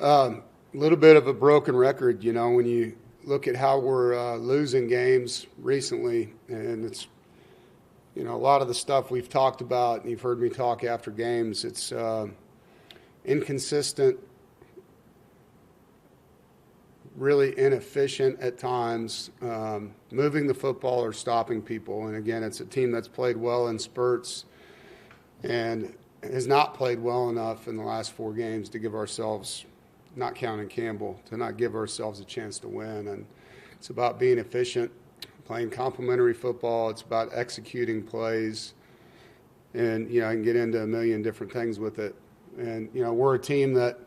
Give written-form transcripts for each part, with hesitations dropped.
A little bit of a broken record, when you look at how we're losing games recently, and it's, a lot of the stuff we've talked about, and you've heard me talk after games, it's inconsistent, really inefficient at times, moving the football or stopping people. And again, it's a team that's played well in spurts and has not played well enough in the last 4 games to give ourselves, not counting Campbell, to not give ourselves a chance to win. And it's about being efficient, playing complementary football. It's about executing plays. And, I can get into a million different things with it. And, we're a team that,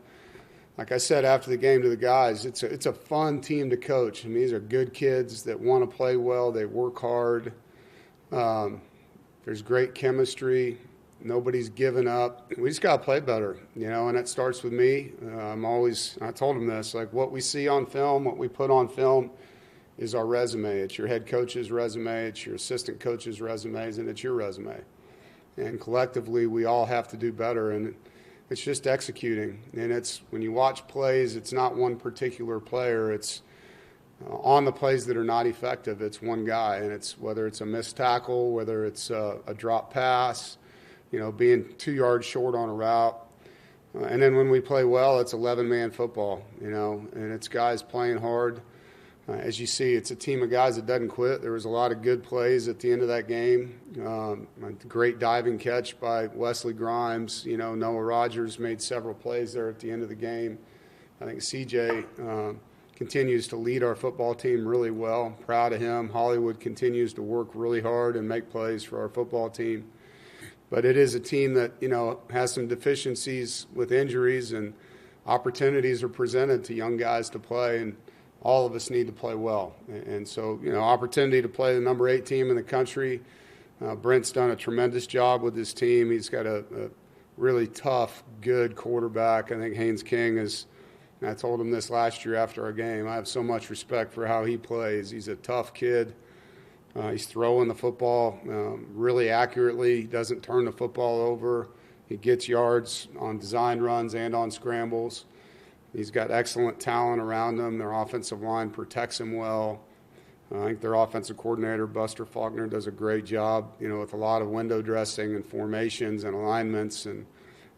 like I said after the game to the guys, it's a fun team to coach. I mean, these are good kids that want to play well. They work hard. There's great chemistry. Nobody's given up. We just got to play better, and it starts with me. I told them this, like what we see on film, what we put on film is our resume. It's your head coach's resume. It's your assistant coach's resumes, and it's your resume. And collectively, we all have to do better, and it's just executing. And it's when you watch plays, it's not one particular player. It's on the plays that are not effective, it's one guy, and it's whether it's a missed tackle, whether it's a drop pass, being 2 yards short on a route. And then when we play well, it's 11-man football, and it's guys playing hard. As you see, it's a team of guys that doesn't quit. There was a lot of good plays at the end of that game. A great diving catch by Wesley Grimes. Noah Rogers made several plays there at the end of the game. I think CJ continues to lead our football team really well. Proud of him. Hollywood continues to work really hard and make plays for our football team. But it is a team that, has some deficiencies with injuries, and opportunities are presented to young guys to play, and all of us need to play well. And so, opportunity to play the number 8 team in the country. Brent's done a tremendous job with his team. He's got a really tough, good quarterback. I think Haynes King is, and I told him this last year after our game, I have so much respect for how he plays. He's a tough kid. He's throwing the football really accurately. He doesn't turn the football over. He gets yards on design runs and on scrambles. He's got excellent talent around him. Their offensive line protects him well. I think their offensive coordinator, Buster Faulkner, does a great job, with a lot of window dressing and formations and alignments, and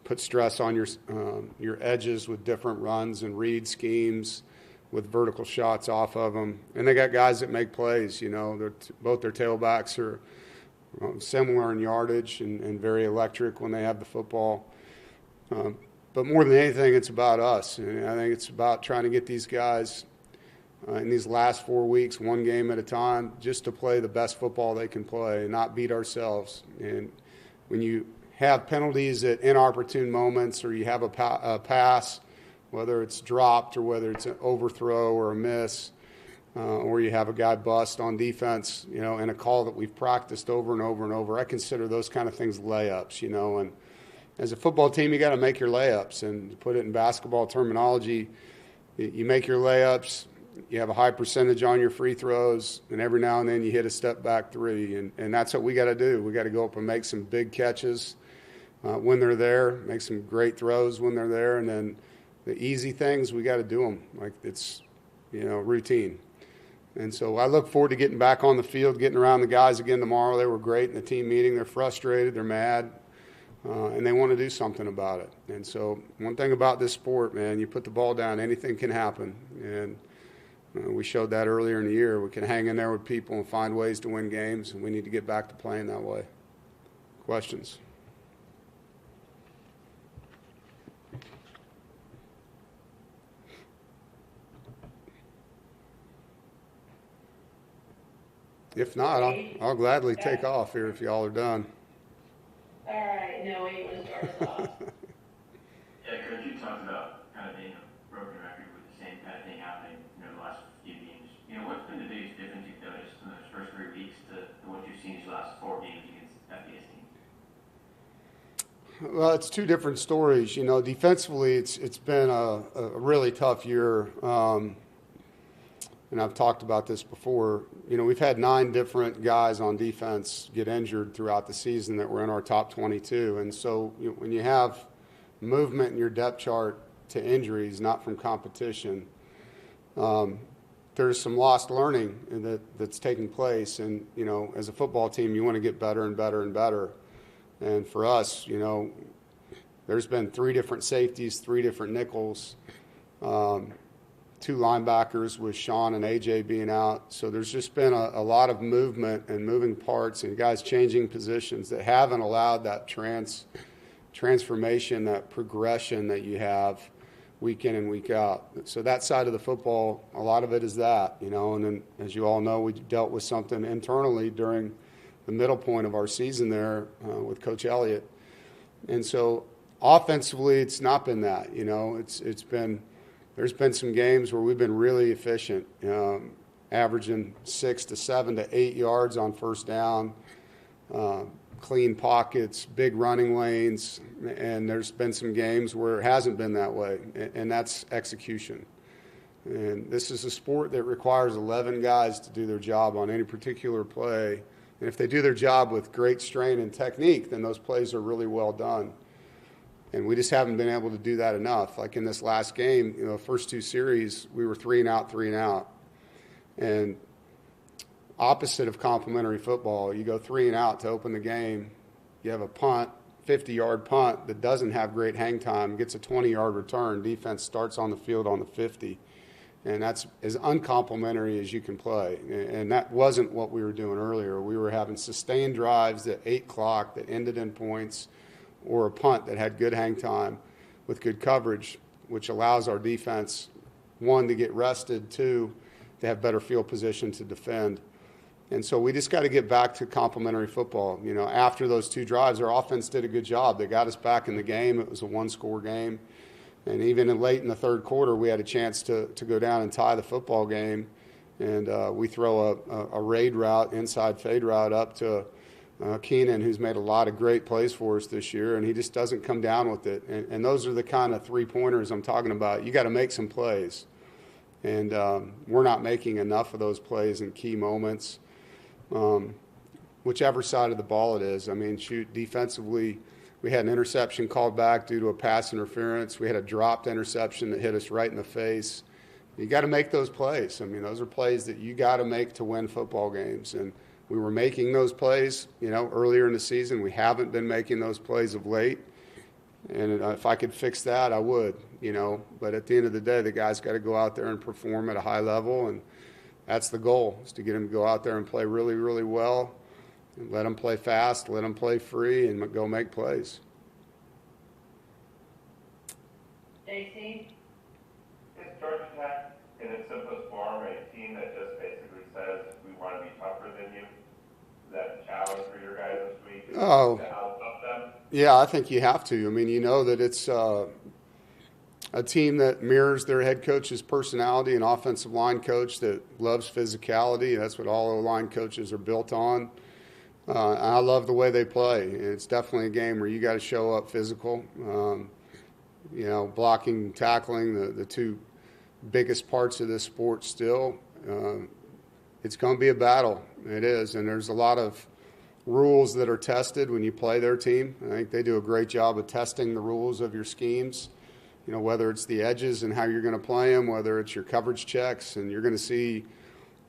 put stress on your edges with different runs and read schemes with vertical shots off of them. And they got guys that make plays. Both their tailbacks are similar in yardage and very electric when they have the football. But more than anything, it's about us. And I think it's about trying to get these guys in these last 4 weeks, one game at a time, just to play the best football they can play and not beat ourselves. And when you have penalties at inopportune moments, or you have a pass, whether it's dropped or whether it's an overthrow or a miss, or you have a guy bust on defense, in a call that we've practiced over and over and over, I consider those kind of things layups, and as a football team, you got to make your layups. And to put it in basketball terminology, you make your layups, you have a high percentage on your free throws, and every now and then you hit a step-back three. And that's what we got to do. We got to go up and make some big catches when they're there, make some great throws when they're there, and then the easy things, we got to do them like it's, routine. And so I look forward to getting back on the field, getting around the guys again tomorrow. They were great in the team meeting. They're frustrated. They're mad. And they want to do something about it. And so one thing about this sport, man, you put the ball down, anything can happen. And we showed that earlier in the year. We can hang in there with people and find ways to win games, and we need to get back to playing that way. Questions? If not, I'll gladly take off here if y'all are done. All right, no, you want to start us off? Yeah, Coach, you talked about kind of being a broken record with the same kind of thing happening, the last few games. What's been the biggest difference you've noticed in those first 3 weeks to what you've seen these last 4 games against FBS teams? Well, it's 2 different stories. Defensively, it's been a really tough year. And I've talked about this before. We've had 9 different guys on defense get injured throughout the season that were in our top 22. And so when you have movement in your depth chart to injuries, not from competition. There's some lost learning that's taking place. And, as a football team, you want to get better and better and better. And for us, there's been 3 different safeties, 3 different nickels, 2 linebackers with Sean and AJ being out. So there's just been a lot of movement and moving parts and guys changing positions that haven't allowed that transformation, that progression that you have week in and week out. So that side of the football, a lot of it is that, and then as you all know, we dealt with something internally during the middle point of our season there with Coach Elliott. And so offensively, it's not been that, there's been some games where we've been really efficient, averaging 6 to 7 to 8 yards on first down, clean pockets, big running lanes, and there's been some games where it hasn't been that way, and that's execution. And this is a sport that requires 11 guys to do their job on any particular play. And if they do their job with great strain and technique, then those plays are really well done. And we just haven't been able to do that enough. Like in this last game, the first 2 series, we were 3 and out, 3 and out. And opposite of complementary football, you go 3 and out to open the game. You have a punt, 50-yard punt that doesn't have great hang time, gets a 20-yard return. Defense starts on the field on the 50. And that's as uncomplimentary as you can play. And that wasn't what we were doing earlier. We were having sustained drives at 8 o'clock that ended in points, or a punt that had good hang time with good coverage, which allows our defense, 1, to get rested, 2, to have better field position to defend. And so we just got to get back to complementary football. After those 2 drives, our offense did a good job. They got us back in the game. It was a 1-score game. And even late in the third quarter, we had a chance to go down and tie the football game. And we throw a raid route, inside fade route up to Keenan, who's made a lot of great plays for us this year, and he just doesn't come down with it. And those are the kind of 3-pointers I'm talking about. You got to make some plays. And we're not making enough of those plays in key moments, whichever side of the ball it is. I mean, defensively, we had an interception called back due to a pass interference. We had a dropped interception that hit us right in the face. You got to make those plays. I mean, those are plays that you got to make to win football games. And we were making those plays, earlier in the season. We haven't been making those plays of late. And if I could fix that, I would, But at the end of the day, the guys got to go out there and perform at a high level. And that's the goal, is to get them to go out there and play really, really well. And let them play fast, let them play free, and go make plays. JC? Is Georgia Tech, in its simplest form, a team that just basically says we want to be tougher than you? Is that a challenge for your guys this week? Oh, to out-tough them? Yeah, I think you have to. I mean, that it's a team that mirrors their head coach's personality, an offensive line coach that loves physicality. That's what all O-line coaches are built on. I love the way they play. It's definitely a game where you got to show up physical. Blocking, tackling, the 2 biggest parts of this sport still. It's going to be a battle. It is. And there's a lot of rules that are tested when you play their team. I think they do a great job of testing the rules of your schemes, whether it's the edges and how you're going to play them, whether it's your coverage checks, and you're going to see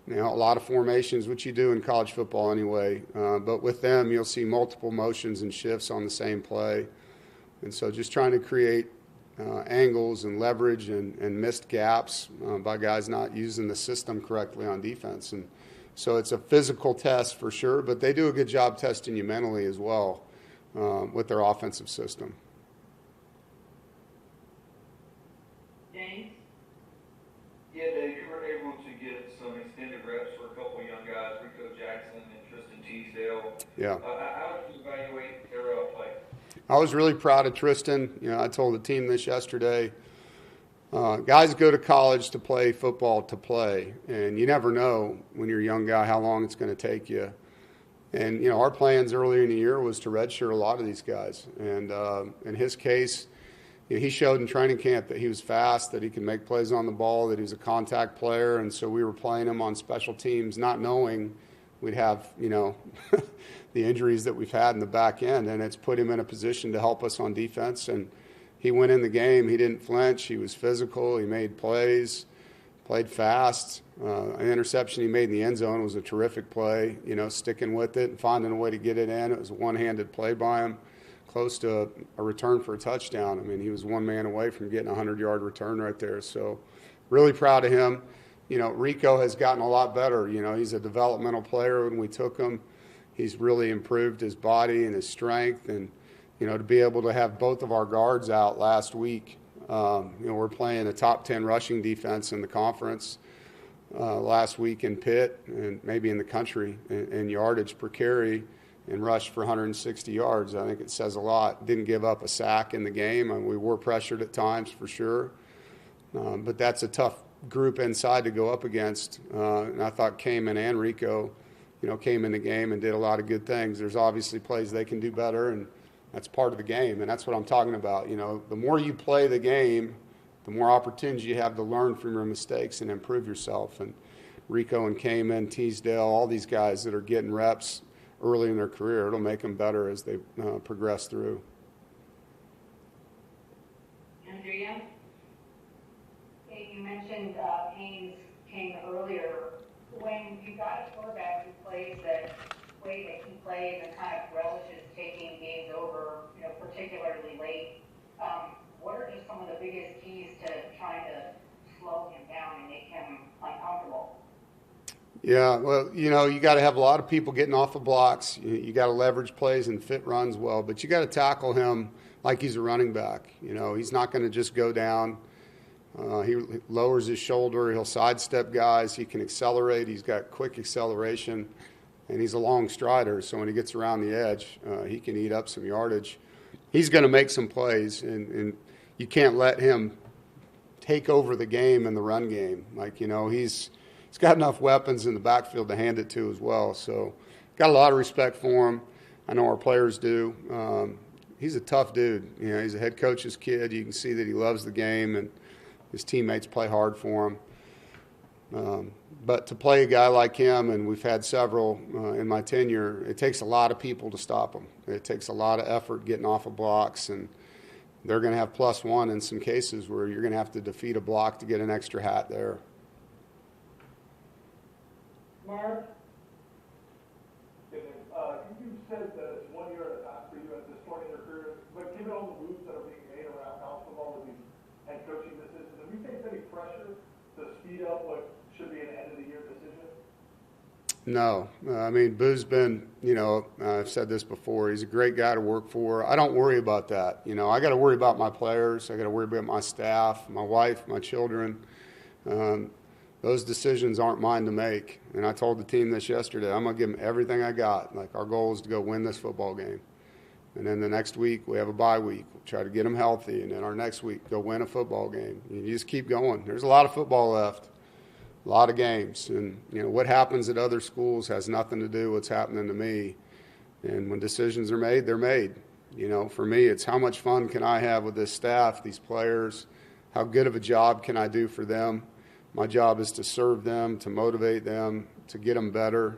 a lot of formations, which you do in college football anyway. But with them, you'll see multiple motions and shifts on the same play. And so just trying to create angles and leverage and missed gaps by guys not using the system correctly on defense. And so it's a physical test for sure, but they do a good job testing you mentally as well with their offensive system. James? Yeah, Dave, you were able to get some extended reps for a couple of young guys, Rico Jackson and Tristan Teasdale. Yeah. How would you evaluate their play? I was really proud of Tristan. I told the team this yesterday. Guys go to college to play football to play, and you never know when you're a young guy how long it's going to take you. And, our plans earlier in the year was to redshirt a lot of these guys. And in his case, he showed in training camp that he was fast, that he could make plays on the ball, that he was a contact player. And so we were playing him on special teams, not knowing we'd have, the injuries that we've had in the back end. And it's put him in a position to help us on defense. And he went in the game. He didn't flinch. He was physical. He made plays, played fast. An interception he made in the end zone was a terrific play, sticking with it and finding a way to get it in. It was a one-handed play by him, close to a return for a touchdown. I mean, he was one man away from getting a 100-yard return right there. So really proud of him. Rico has gotten a lot better. He's a developmental player when we took him. He's really improved his body and his strength. And, to be able to have both of our guards out last week, we're playing a top 10 rushing defense in the conference last week in Pitt and maybe in the country in yardage per carry and rushed for 160 yards. I think it says a lot. Didn't give up a sack in the game. We were pressured at times for sure. But that's a tough group inside to go up against. And I thought Cayman and Rico, came in the game and did a lot of good things. There's obviously plays they can do better, and that's part of the game. And that's what I'm talking about. The more you play the game, the more opportunities you have to learn from your mistakes and improve yourself. And Rico and Cayman, Teasdale, all these guys that are getting reps early in their career, it'll make them better as they progress through. Andrea? Hey, you mentioned Haynes came earlier. When you got a quarterback who plays the way that he plays and kind of relishes taking games over, particularly late, what are just some of the biggest keys to trying to slow him down and make him uncomfortable? Yeah, well, you got to have a lot of people getting off the blocks. You got to leverage plays and fit runs well, but you got to tackle him like he's a running back. He's not going to just go down. He lowers his shoulder. He'll sidestep guys. He can accelerate. He's got quick acceleration, and he's a long strider. So when he gets around the edge, he can eat up some yardage. He's going to make some plays, and you can't let him take over the game in the run game. He's got enough weapons in the backfield to hand it to as well. So got a lot of respect for him. I know our players do. He's a tough dude. He's a head coach's kid. You can see that he loves the game, and his teammates play hard for him. But to play a guy like him, and we've had several in my tenure, it takes a lot of people to stop him. It takes a lot of effort getting off of blocks, and they're going to have +1 in some cases where you're going to have to defeat a block to get an extra hat there. Mark? You said that it's 1 year at a time for you at this point in your career, but given all the moves that are being made around college football with these head coaching decisions, have you faced any pressure to speed up what should be an end-of-the-year decision? No. Boo's been, I've said this before, he's a great guy to work for. I don't worry about that. I got to worry about my players. I got to worry about my staff, my wife, my children. Those decisions aren't mine to make. And I told the team this yesterday. I'm going to give them everything I got. Our goal is to go win this football game. And then the next week, we have a bye week. We'll try to get them healthy. And then our next week, go win a football game. You just keep going. There's a lot of football left, a lot of games. And, what happens at other schools has nothing to do with what's happening to me. And when decisions are made, they're made. For me, it's how much fun can I have with this staff, these players, how good of a job can I do for them. My job is to serve them, to motivate them, to get them better,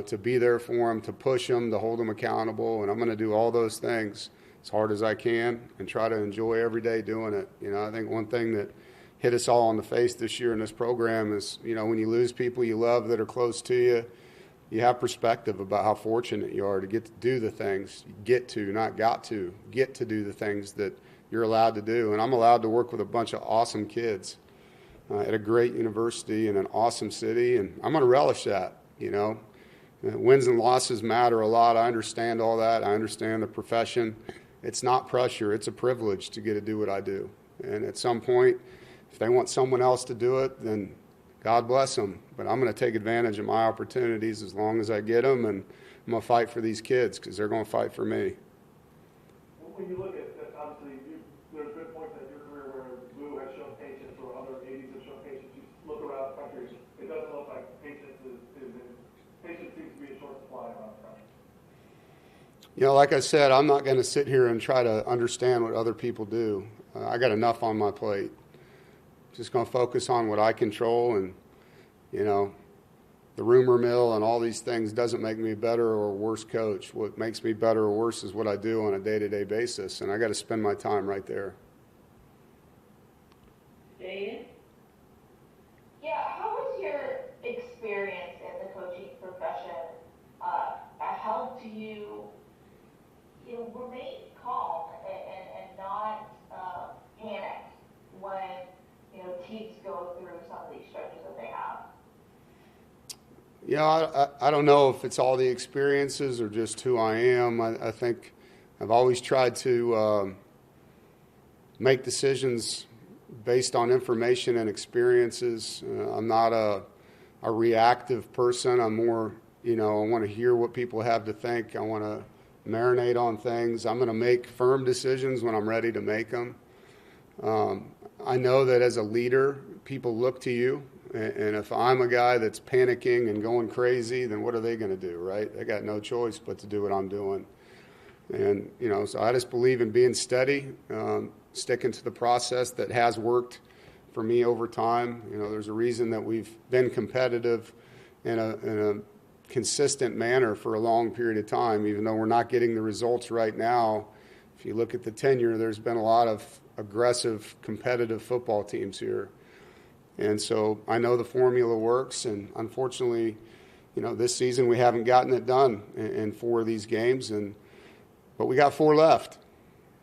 to be there for them, to push them, to hold them accountable. And I'm going to do all those things as hard as I can and try to enjoy every day doing it. I think one thing that hit us all in the face this year in this program is, when you lose people you love that are close to you, you have perspective about how fortunate you are to get to do the things, get to do the things that you're allowed to do. And I'm allowed to work with a bunch of awesome kids at a great university in an awesome city, and I'm going to relish that. Wins and losses matter a lot. I understand all that. I understand the profession. It's not pressure. It's a privilege to get to do what I do. And at some point, if they want someone else to do it, then God bless them. But I'm going to take advantage of my opportunities as long as I get them, and I'm going to fight for these kids because they're going to fight for me. When you look at, obviously, there's good points in your career where Lou has shown patience or other 80s have shown patience. You look around the country, it doesn't look like patience seems to be in short supply around the country. Like I said, I'm not going to sit here and try to understand what other people do. I got enough on my plate. Just going to focus on what I control, and, the rumor mill and all these things doesn't make me a better or a worse coach. What makes me better or worse is what I do on a day-to-day basis, and I got to spend my time right there. Jaden? Yeah, how has your experience in the coaching profession helped you, remain calm and not panic when, teams go through some of these stretches that they have? I don't know if it's all the experiences or just who I am. I think I've always tried to make decisions based on information and experiences. I'm not a reactive person. I'm more, I want to hear what people have to think. I want to marinate on things. I'm going to make firm decisions when I'm ready to make them. I know that as a leader, people look to you. And if I'm a guy that's panicking and going crazy, then what are they going to do, right? They got no choice but to do what I'm doing. And, so I just believe in being steady, sticking to the process that has worked for me over time. There's a reason that we've been competitive in a consistent manner for a long period of time, even though we're not getting the results right now. If you look at the tenure, there's been a lot of aggressive, competitive football teams here. And so I know the formula works, and unfortunately, this season we haven't gotten it done in 4 of these games, but we got 4 left,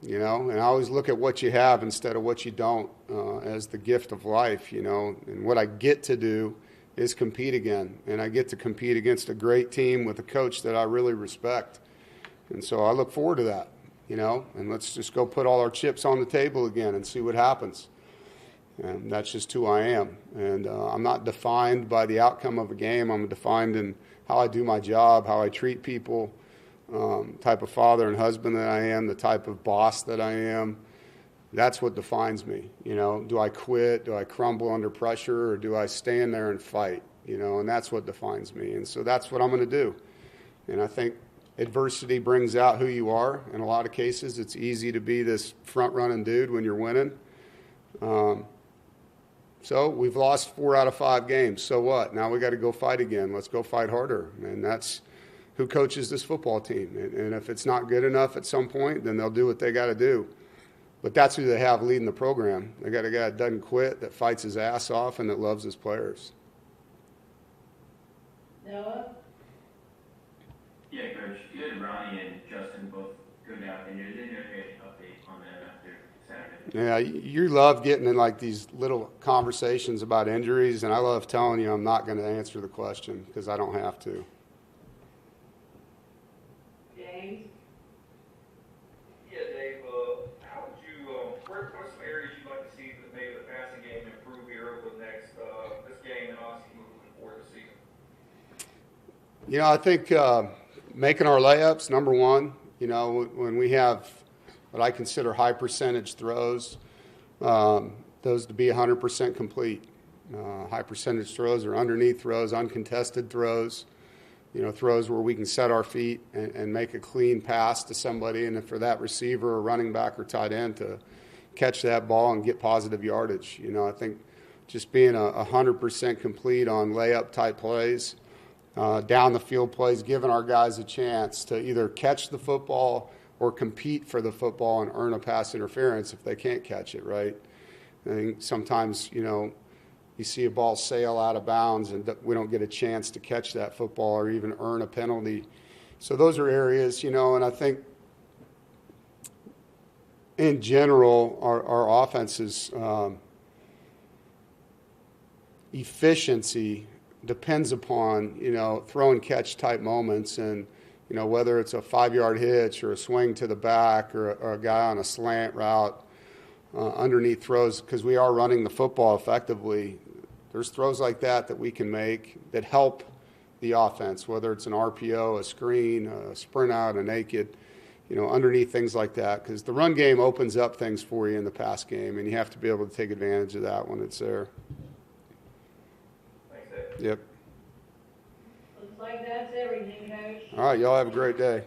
and I always look at what you have instead of what you don't as the gift of life, and what I get to do is compete again, and I get to compete against a great team with a coach that I really respect. And so I look forward to that, and let's just go put all our chips on the table again and see what happens. And that's just who I am. And I'm not defined by the outcome of a game. I'm defined in how I do my job, how I treat people, type of father and husband that I am, the type of boss that I am. That's what defines me. Do I quit? Do I crumble under pressure? Or do I stand there and fight? And that's what defines me. And so that's what I'm going to do. And I think adversity brings out who you are. In a lot of cases, it's easy to be this front-running dude when you're winning. So we've lost 4 out of 5 games. So what? Now we got to go fight again. Let's go fight harder. And that's who coaches this football team. And if it's not good enough at some point, then they'll do what they got to do. But that's who they have leading the program. They got a guy that doesn't quit, that fights his ass off, and that loves his players. Noah? Yeah, Coach. You had Ronnie and Justin both go down, and you didn't get an update on them after Saturday. Yeah, you love getting in like these little conversations about injuries, and I love telling you I'm not going to answer the question because I don't have to. James? Yeah, Dave, how would you, what are some areas you'd like to see that maybe the passing game improve here over the next, this game and obviously moving forward this season? I think making our layups, number one. When we have what I consider high percentage throws, those to be 100% complete. High percentage throws are underneath throws, uncontested throws, throws where we can set our feet and make a clean pass to somebody, and for that receiver or running back or tight end to catch that ball and get positive yardage. I think just being 100% complete on layup type plays, down the field plays, giving our guys a chance to either catch the football or compete for the football and earn a pass interference if they can't catch it, right? I think sometimes, you see a ball sail out of bounds and we don't get a chance to catch that football or even earn a penalty. So those are areas, and I think in general our offense's efficiency depends upon, throw and catch type moments, and, whether it's a 5-yard hitch or a swing to the back or a guy on a slant route, underneath throws, because we are running the football effectively. There's throws like that we can make that help the offense, whether it's an RPO, a screen, a sprint out, a naked, underneath things like that, because the run game opens up things for you in the pass game, and you have to be able to take advantage of that when it's there. Thanks, Dave. Yep. Looks like that's everything, Coach. All right, y'all have a great day.